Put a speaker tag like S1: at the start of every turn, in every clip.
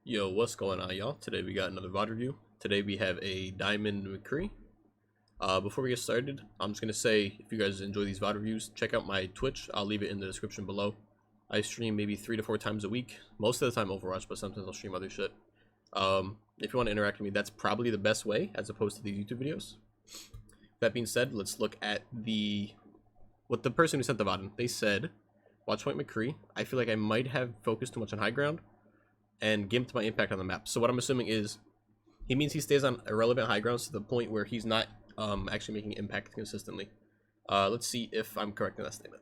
S1: Yo, what's going on, y'all? Today we got another VoD review. Today we have a Diamond McCree. Before we get started, I'm just gonna say, if you guys enjoy these VoD reviews, check out my Twitch. I'll leave it in the description below. I stream maybe 3 to 4 times a week. Most of the time Overwatch, but sometimes I'll stream other shit. If you want to interact with me, that's probably the best way, as opposed to these YouTube videos. That being said, let's look at what the person who sent the VoD. They said, watch point McCree. I feel like I might have focused too much on high ground and gimped my impact on the map. So what I'm assuming is he means he stays on irrelevant high grounds to the point where he's not actually making impact consistently. Let's see if I'm correct in that statement.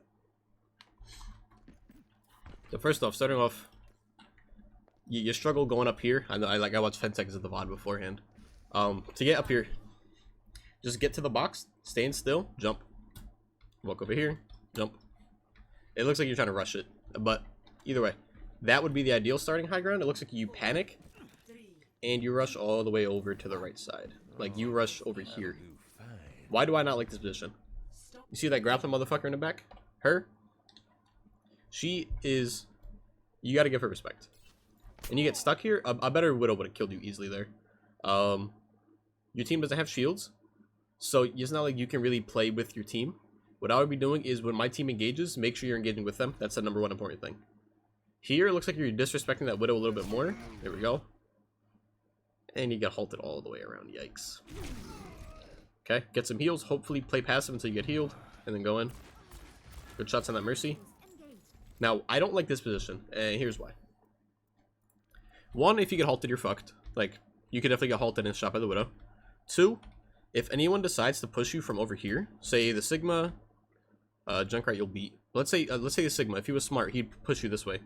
S1: So first off, starting off, you struggle going up here. I watched 10 seconds of the VoD beforehand. To get up here, just get to the box, stand still, jump, walk over here, jump. It looks like you're trying to rush it, but either way, that would be the ideal starting high ground. It looks like you panic and you rush all the way over to the right side. Like you rush over here. Why do I not like this position? You see that grappling motherfucker in the back? Her? She is... You gotta give her respect. And you get stuck here, a better Widow would have killed you easily there. Your team doesn't have shields, so it's not like you can really play with your team. What I would be doing is when my team engages, make sure you're engaging with them. That's the #1 important thing. Here, it looks like you're disrespecting that Widow a little bit more. There we go. And you get halted all the way around. Yikes. Okay, get some heals. Hopefully play passive until you get healed. And then go in. Good shots on that Mercy. Now, I don't like this position. And here's why. One, if you get halted, you're fucked. Like, you could definitely get halted and shot by the Widow. Two, if anyone decides to push you from over here, say the Sigma, Junkrat you'll beat. Let's say the Sigma, if he was smart, he'd push you this way.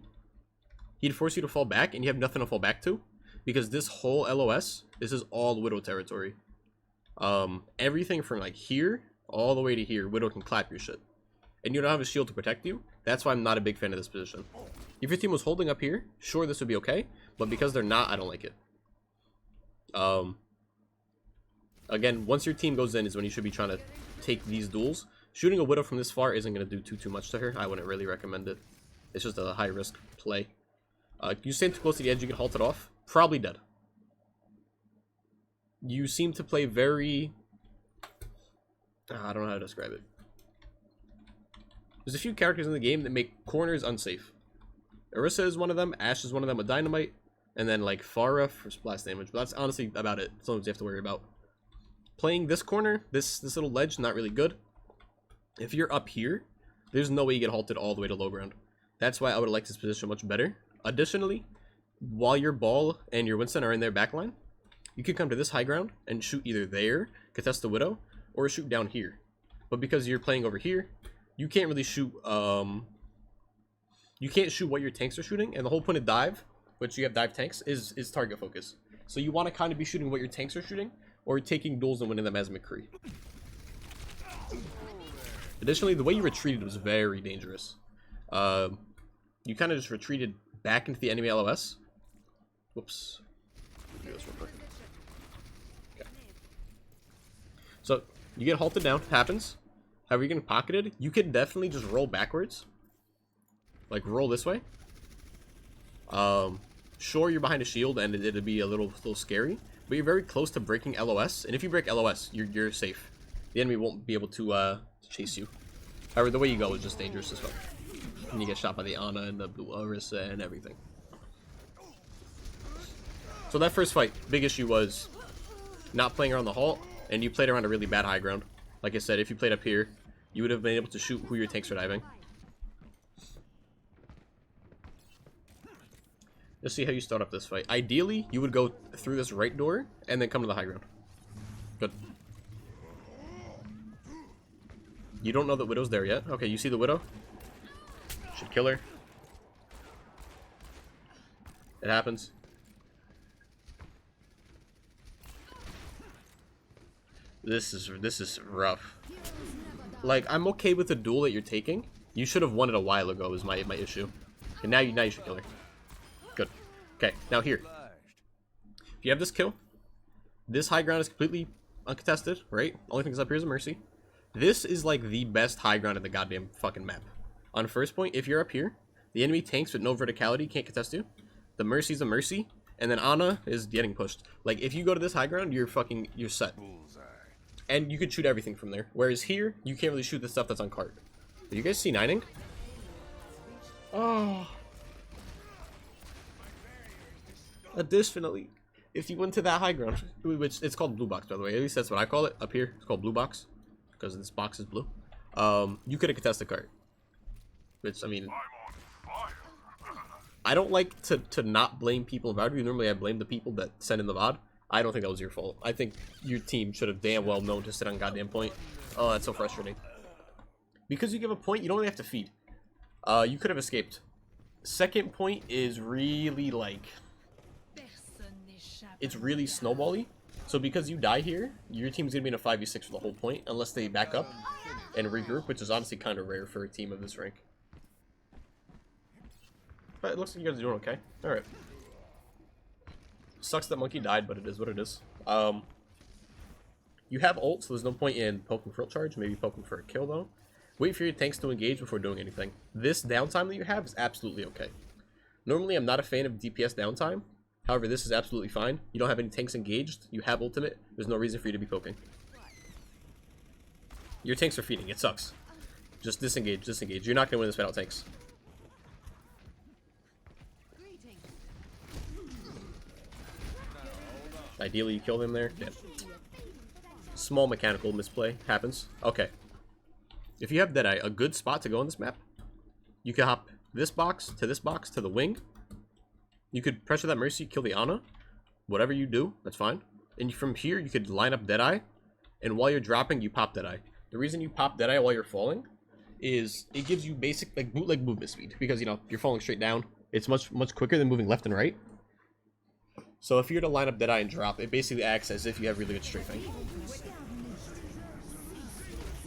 S1: He'd force you to fall back, and you have nothing to fall back to, because this whole LOS, this is all Widow territory. Everything from like here all the way to here, Widow can clap your shit, and you don't have a shield to protect you. That's why I'm not a big fan of this position. If your team was holding up here, sure, this would be okay, but because they're not, I don't like it. Again, once your team goes in is when you should be trying to take these duels. Shooting a Widow from this far isn't going to do too much to her. I wouldn't really recommend it. It's just a high risk play. You stand too close to the edge, you get halted off. Probably dead. You seem to play very... I don't know how to describe it. There's a few characters in the game that make corners unsafe. Orisa is one of them, Ashe is one of them with Dynamite, and then like Pharah for splash damage. But that's honestly about it. That's all you have to worry about. Playing this corner, this little ledge, not really good. If you're up here, there's no way you get halted all the way to low ground. That's why I would have liked this position much better. Additionally, while your Ball and your Winston are in their backline, you can come to this high ground and shoot either there, contest the Widow, or shoot down here. But because you're playing over here, you can't really shoot, you can't shoot what your tanks are shooting, and the whole point of dive, which you have dive tanks, is target focus. So you want to kind of be shooting what your tanks are shooting, or taking duels and winning them as McCree. Additionally, the way you retreated was very dangerous. You kind of just retreated back into the enemy LOS. Whoops. Do this real quick. Okay. So, you get halted down. Happens. However, you're getting pocketed. You can definitely just roll backwards. Like, roll this way. Sure, you're behind a shield, and it'd be a little scary. But you're very close to breaking LOS. And if you break LOS, you're safe. The enemy won't be able to chase you. However, the way you go is just dangerous as well. And you get shot by the Ana and the Blue Orisa and everything. So that first fight, big issue was not playing around the halt, and you played around a really bad high ground. Like I said, if you played up here, you would have been able to shoot who your tanks are diving. Let's see how you start up this fight. Ideally, you would go through this right door and then come to the high ground. Good. You don't know that Widow's there yet. Okay, you see the Widow? Should kill her. It happens. This is rough. Like, I'm okay with the duel that you're taking. You should have won it a while ago is my issue. And now you should kill her. Good. Okay, now here. If you have this kill, this high ground is completely uncontested, right? Only thing that's up here is a Mercy. This is like the best high ground in the goddamn fucking map. On first point, if you're up here, the enemy tanks with no verticality can't contest you. The Mercy's a Mercy. And then Ana is getting pushed. Like, if you go to this high ground, you're set. And you could shoot everything from there. Whereas here, you can't really shoot the stuff that's on cart. Do you guys see nining? Oh. Additionally, if you went to that high ground, which it's called blue box, by the way. At least that's what I call it up here. It's called blue box. Because this box is blue. You could have contested cart. Which, I mean... I don't like to not blame people in VoD. Normally I blame the people that send in the VoD. I don't think that was your fault. I think your team should have damn well known to sit on goddamn point. Oh, that's so frustrating. Because you give a point, you don't really have to feed. You could have escaped. Second point is really like... It's really snowbally. So because you die here, your team's going to be in a 5v6 for the whole point. Unless they back up and regroup, which is honestly kind of rare for a team of this rank. But it looks like you guys are doing okay. Alright. Sucks that Monkey died, but it is what it is. You have ult, so there's no point in poking for ult charge. Maybe poking for a kill, though. Wait for your tanks to engage before doing anything. This downtime that you have is absolutely okay. Normally, I'm not a fan of DPS downtime. However, this is absolutely fine. You don't have any tanks engaged. You have ultimate. There's no reason for you to be poking. Your tanks are feeding. It sucks. Just disengage, disengage. You're not going to win this without tanks. Ideally, you kill them there. Yeah. Small mechanical misplay happens. Okay. If you have Deadeye, a good spot to go on this map, you can hop this box to the wing. You could pressure that Mercy, kill the Ana. Whatever you do, that's fine. And from here, you could line up Deadeye. And while you're dropping, you pop Deadeye. The reason you pop Deadeye while you're falling is it gives you basic, like, bootleg movement speed. Because, you know, you're falling straight down. It's much quicker than moving left and right. So if you're to line up Deadeye and drop, it basically acts as if you have really good strafing.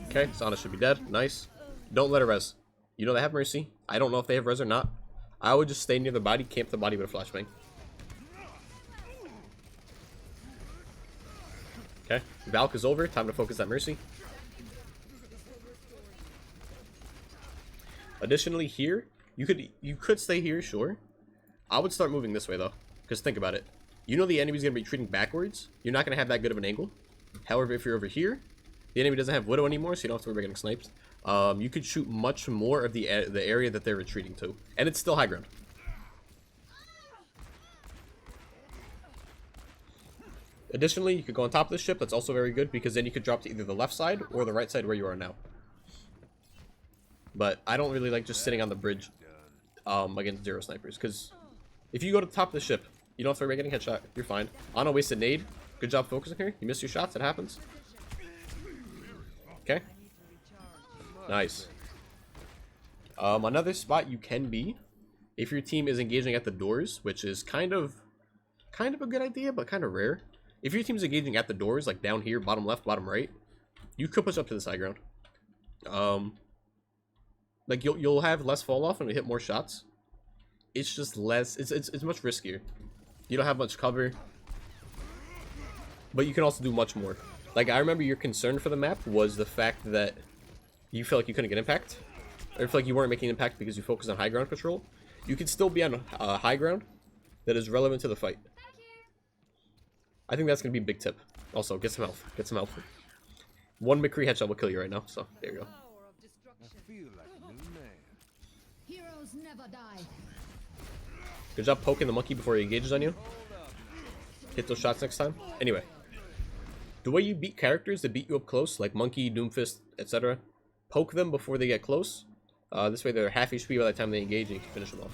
S1: Okay, Sana should be dead. Nice. Don't let her res. You know they have Mercy. I don't know if they have res or not. I would just stay near the body, camp the body with a flashbang. Okay, Valk is over. Time to focus that Mercy. Additionally, here, you could stay here, sure. I would start moving this way, though. Because think about it. You know the enemy's going to be retreating backwards. You're not going to have that good of an angle. However, if you're over here, the enemy doesn't have Widow anymore, so you don't have to worry about getting sniped. You could shoot much more of the area that they're retreating to. And it's still high ground. Additionally, you could go on top of the ship. That's also very good, because then you could drop to either the left side or the right side where you are now. But I don't really like just sitting on the bridge against 0 snipers, because if you go to the top of the ship, you don't have to worry about getting headshot. You're fine. Ana wasted nade. Good job focusing here. You missed your shots. It happens. Okay. Nice. Another spot you can be, if your team is engaging at the doors, which is kind of a good idea, but kind of rare. If your team's engaging at the doors, like down here, bottom left, bottom right, you could push up to this high ground. Like you'll have less fall off and hit more shots. It's just less. It's much riskier. You don't have much cover, but you can also do much more. Like, I remember your concern for the map was the fact that you feel like you couldn't get impact, or feel like you weren't making impact because you focused on high ground control. You could still be on high ground that is relevant to the fight. I think that's gonna be a big tip. Also, get some health. Get some health. One McCree headshot will kill you right now. So there you go.
S2: Heroes never die.
S1: Good job poking the monkey before he engages on you. Hit those shots next time. Anyway, the way you beat characters that beat you up close, like Monkey, Doomfist, etc., poke them before they get close. This way they're half HP by the time they engage and you can finish them off.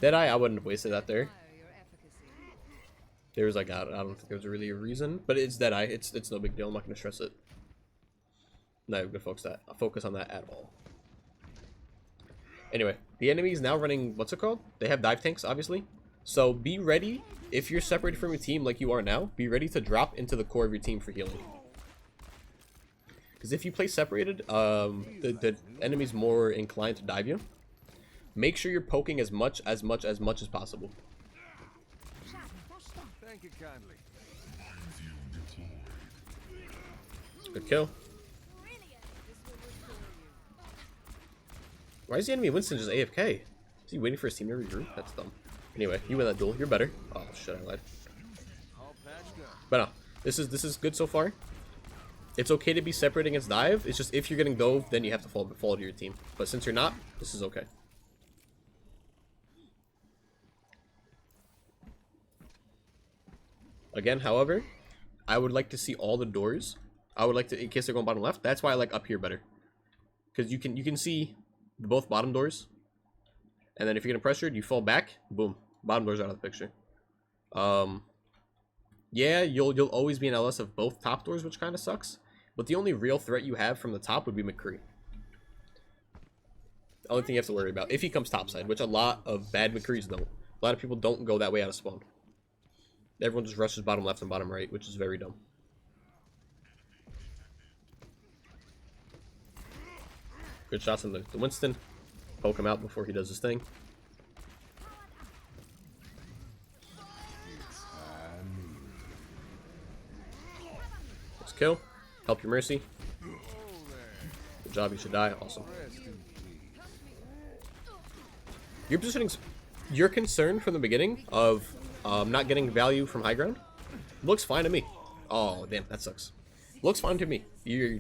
S1: Deadeye, I wouldn't have wasted that there. There's like, I don't think there's really a reason, but it's Deadeye. It's no big deal. I'm not going to stress it. Not even going to focus on that at all. Anyway, the enemy is now running, what's it called? They have dive tanks, obviously. So be ready, if you're separated from your team like you are now, be ready to drop into the core of your team for healing. Because if you play separated, the enemy's more inclined to dive you. Make sure you're poking as much as possible.
S3: Thank you kindly.
S1: Good kill. Why is the enemy Winston just AFK? Is he waiting for his team to regroup? That's dumb. Anyway, you win that duel. You're better. Oh shit, I lied. But no, this is good so far. It's okay to be separate against dive. It's just if you're getting dove, then you have to fall to your team. But since you're not, this is okay. Again, however, I would like to see all the doors. I would like to, in case they're going bottom left. That's why I like up here better, because you can see both bottom doors, and then if you're getting pressured, you fall back. Boom, bottom doors out of the picture. Yeah, you'll always be an LS of both top doors, which kind of sucks. But the only real threat you have from the top would be McCree. The only thing you have to worry about if he comes topside, which a lot of bad McCrees don't. A lot of people don't go that way out of spawn. Everyone just rushes bottom left and bottom right, which is very dumb. Good shots on the Winston. Poke him out before he does his thing. Let's kill. Help your Mercy. Good job, you should die. Awesome. Your positioning's... Your concern from the beginning of not getting value from high ground looks fine to me. Oh, damn, that sucks. Looks fine to me.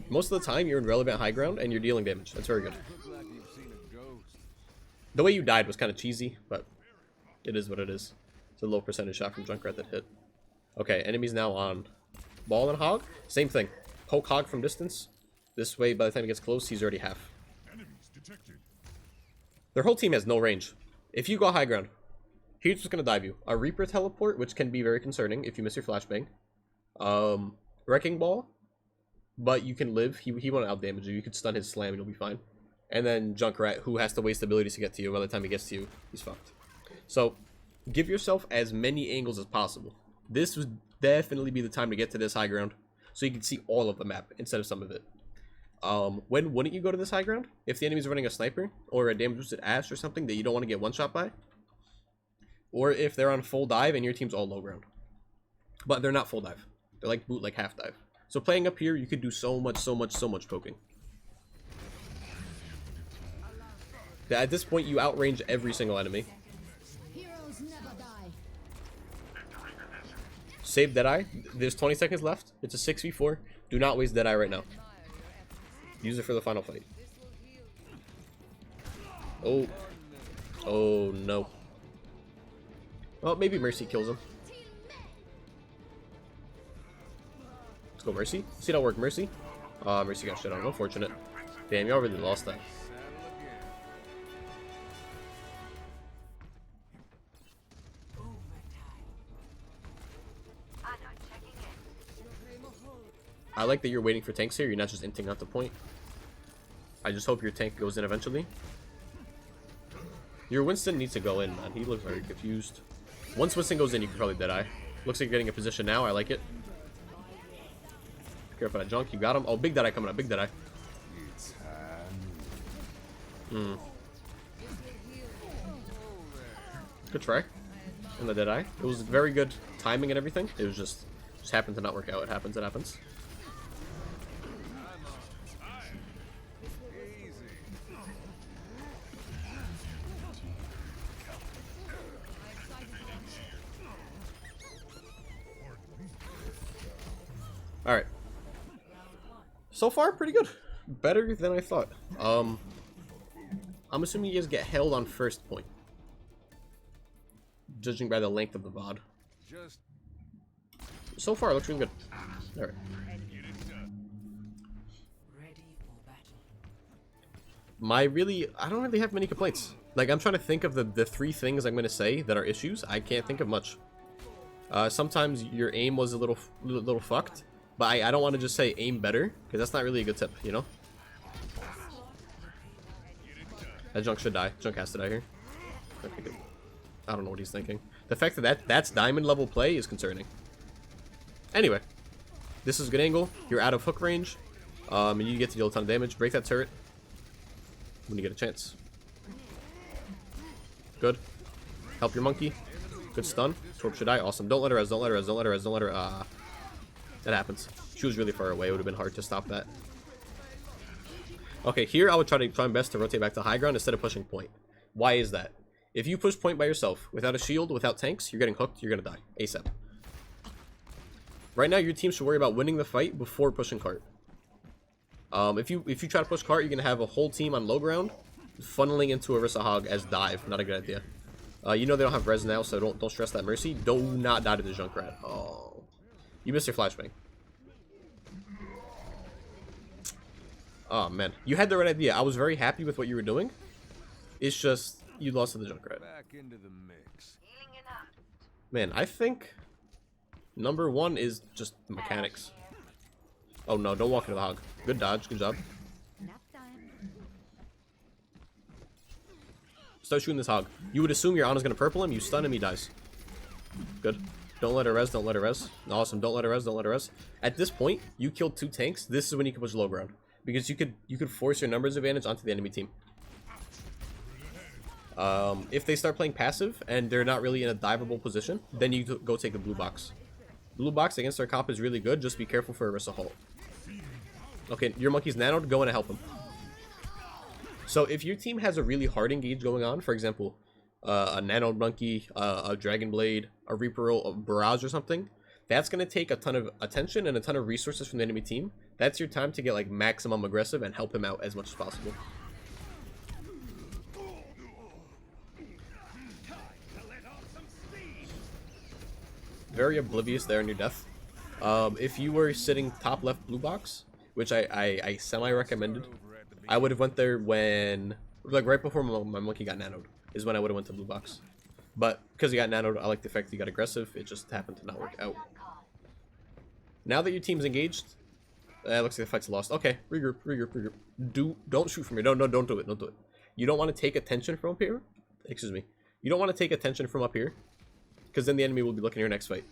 S1: Most of the time, you're in relevant high ground, and you're dealing damage. That's very good. The way you died was kind of cheesy, but it is what it is. It's a low percentage shot from Junkrat that hit. Okay, enemies now on Ball and Hog. Same thing. Poke Hog from distance. This way, by the time he gets close, he's already half. Their whole team has no range. If you go high ground, he's just going to dive you. A Reaper teleport, which can be very concerning if you miss your flashbang. Wrecking Ball, but you can live. He won't outdamage you. You could stun his slam and you'll be fine. And then Junkrat, who has to waste abilities to get to you. By the time he gets to you, he's fucked. So, give yourself as many angles as possible. This would definitely be the time to get to this high ground, so you can see all of the map instead of some of it. When wouldn't you go to this high ground? If the enemy's running a sniper, or a damage boosted Ash or something that you don't want to get one-shot by? Or if they're on full dive and your team's all low ground. But they're not full dive. They're like boot, like half dive. So playing up here, you could do so much poking. At this point, you outrange every single enemy.
S2: Heroes never die.
S1: Save Deadeye. There's 20 seconds left. It's a 6v4. Do not waste Deadeye right now. Use it for the final fight. Oh. Oh, no. Well, maybe Mercy kills him. Let's go Mercy. See that work, Mercy. Mercy got shit on. Unfortunate. Damn, y'all really lost that. I like that you're waiting for tanks here. You're not just inting out the point. I just hope your tank goes in eventually. Your Winston needs to go in, man. He looks very confused. Once Winston goes in, you can probably Deadeye. Looks like you're getting a position now. I like it. Careful that junk. You got him. Oh, big Deadeye coming up. Big Deadeye. Good try. On the Deadeye. It was very good timing and everything. It was just happened to not work out. It happens. It happens. Alright. So far, pretty good. Better than I thought. I'm assuming you guys get held on first point. Judging by the length of the VoD. So far, it looks really good. Alright. I don't really have many complaints. Like, I'm trying to think of the three things I'm going to say that are issues. I can't think of much. Sometimes your aim was a little fucked. But I don't want to just say aim better, because that's not really a good tip, you know? That junk should die. Junk has to die here. Okay, good. I don't know what he's thinking. The fact that that's diamond level play is concerning. Anyway, this is a good angle. You're out of hook range. And you get to deal a ton of damage. Break that turret when you get a chance. Good. Help your monkey. Good stun. Torp should die. Awesome. Don't let her res. Don't let her res. Don't let her res. Don't let her. That happens. She was really far away. It would have been hard to stop that. Okay, here I would try my best to rotate back to high ground instead of pushing point. Why is that? If you push point by yourself, without a shield, without tanks, you're getting hooked, you're gonna die. ASAP. Right now, your team should worry about winning the fight before pushing cart. If you try to push cart, you're gonna have a whole team on low ground, funneling into Orisa Hog as dive. Not a good idea. You know they don't have res now, so don't stress that Mercy. Do not die to the Junkrat. Oh, you missed your flashbang. Oh man, you had the right idea. I was very happy with what you were doing. It's just you lost to the Junkrat.
S3: Back into the mix.
S1: Man, I think number one is just mechanics. Oh no, don't walk into the hog. Good dodge, good job.
S2: Nap time.
S1: Start shooting this hog. You would assume your Ana's gonna purple him, you stun him, he dies. Good. Don't let her res, don't let her res. Awesome, don't let her res, don't let her res. At this point, you killed 2 tanks. This is when you can push low ground. Because you could force your numbers advantage onto the enemy team. If they start playing passive and they're not really in a diveable position, then you go take the blue box. Blue box against their comp is really good. Just be careful for Orisa Halt. Okay, your monkey's nanoed. Go in and help him. So if your team has a really hard engage going on, for example, a nanoed monkey, a dragon blade, a reaper, a barrage or something, that's going to take a ton of attention and a ton of resources from the enemy team. That's your time to get like maximum aggressive and help him out as much as possible. Very oblivious there in your death. If you were sitting top left blue box, which I semi-recommended, I would have went there when, like right before my monkey got nanoed, is when I would have went to blue box. But because he got nanoed, I like the fact that he got aggressive. It just happened to not work out. Now that your team's engaged, looks like the fight's lost. Okay, regroup. Don't shoot from here. No, don't do it. Don't do it. You don't want to take attention from up here. Excuse me. You don't want to take attention from up here, because then the enemy will be looking at your next fight.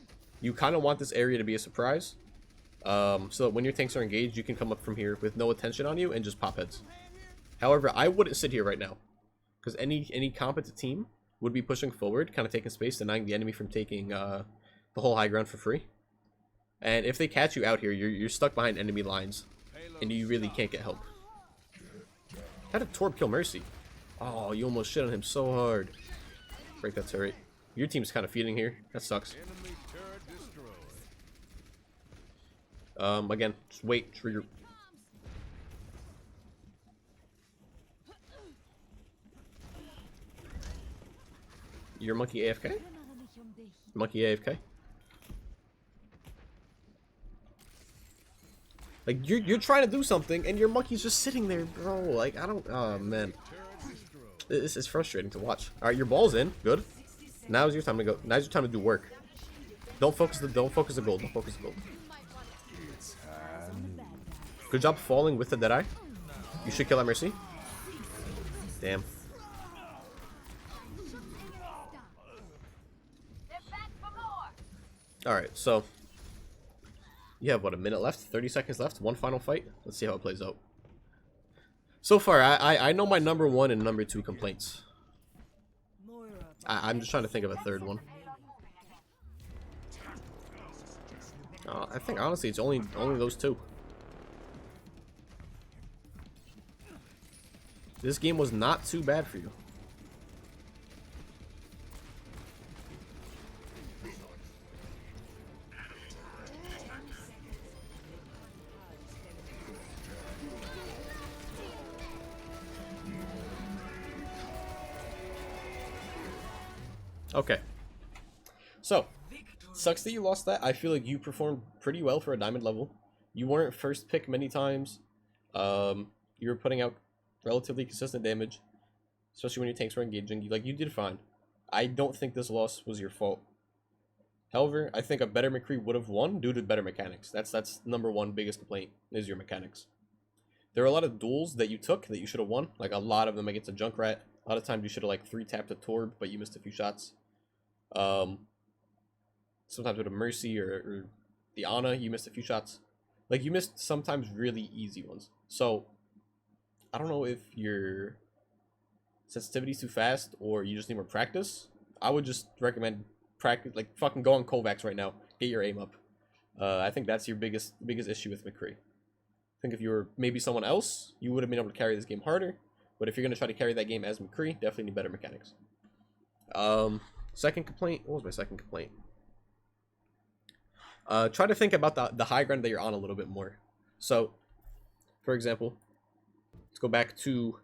S1: You kind of want this area to be a surprise, so that when your tanks are engaged, you can come up from here with no attention on you and just pop heads. However, I wouldn't sit here right now, because any competent team would be pushing forward, kind of taking space, denying the enemy from taking the whole high ground for free. And if they catch you out here, you're stuck behind enemy lines, and you really can't get help. How did Torb kill Mercy? Oh, you almost shit on him so hard. Break that turret. Your team's kind of feeding here. That sucks. Again, just wait. Trigger. Your monkey AFK? Monkey AFK? Like, you're trying to do something, and your monkey's just sitting there, bro. Like, I don't... Oh, man. This is frustrating to watch. Alright, your ball's in. Good. Now's your time to go. Now's your time to do work. Don't focus the gold. Don't focus the gold. Good job falling with the Deadeye. You should kill that Mercy. Damn. Alright, so you have what, a minute left? 30 seconds left? One final fight? Let's see how it plays out. So far, I know my number 1 and number 2 complaints. I'm just trying to think of a third one. I think honestly it's only those 2. This game was not too bad for you. Okay. So, sucks that you lost that. I feel like you performed pretty well for a diamond level. You weren't first pick many times. You were putting out relatively consistent damage, especially when your tanks were engaging. You did fine. I don't think this loss was your fault. However, I think a better McCree would have won due to better mechanics. That's number 1 biggest complaint, is your mechanics. There are a lot of duels that you took that you should have won. Like a lot of them against a Junkrat. A lot of times you should have like 3-tapped a Torb, but you missed a few shots. Sometimes with a Mercy or the Ana, you missed a few shots. Like, you missed sometimes really easy ones. So, I don't know if your sensitivity's too fast or you just need more practice. I would just recommend practice, like fucking go on Kovacs right now. Get your aim up. I think that's your biggest issue with McCree. I think if you were maybe someone else, you would have been able to carry this game harder. But if you're going to try to carry that game as McCree, definitely need better mechanics. Second complaint. What was my second complaint? Try to think about the high ground that you're on a little bit more. So, for example, let's go back to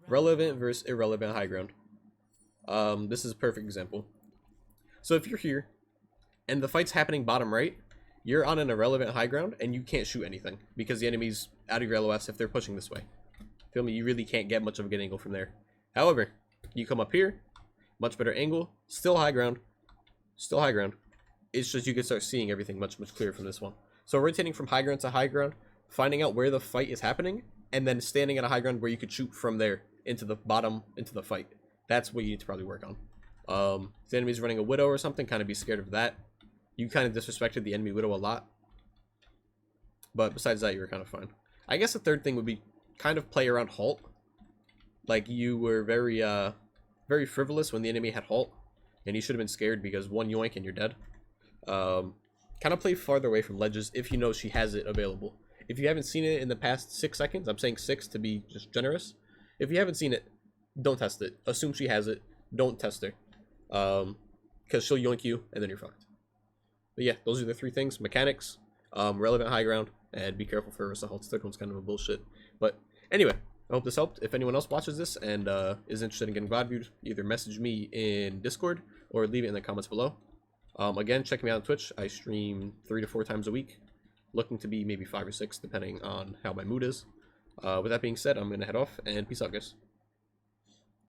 S1: relevant versus irrelevant high ground. This is a perfect example. So if you're here, and the fight's happening bottom right, you're on an irrelevant high ground, and you can't shoot anything, because the enemy's out of your LOS if they're pushing this way. Feel me? You really can't get much of a good angle from there. However, you come up here, much better angle, still high ground. Still high ground. It's just you can start seeing everything much clearer from this one. So rotating from high ground to high ground, finding out where the fight is happening, and then standing at a high ground where you could shoot from there into the bottom, into the fight. That's what you need to probably work on. If the enemy's running a Widow or something, kind of be scared of that. You kind of disrespected the enemy Widow a lot. But besides that, you were kind of fine. I guess the third thing would be kind of play around halt. Like, you were very, very frivolous when the enemy had halt. And you should have been scared because one yoink and you're dead. Kind of play farther away from ledges if you know she has it available. If you haven't seen it in the past 6 seconds, I'm saying 6 to be just generous. If you haven't seen it, don't test it. Assume she has it. Don't test her. Because she'll yoink you and then you're fucked. But yeah, those are the 3 things. Mechanics, relevant high ground, and be careful for Arista halts. Third one's kind of a bullshit. But anyway, I hope this helped. If anyone else watches this and is interested in getting VoD viewed, either message me in Discord or leave it in the comments below. Again, check me out on Twitch. I stream 3 to 4 times a week. Looking to be maybe 5 or 6, depending on how my mood is. With that being said, I'm going to head off, and peace out, guys.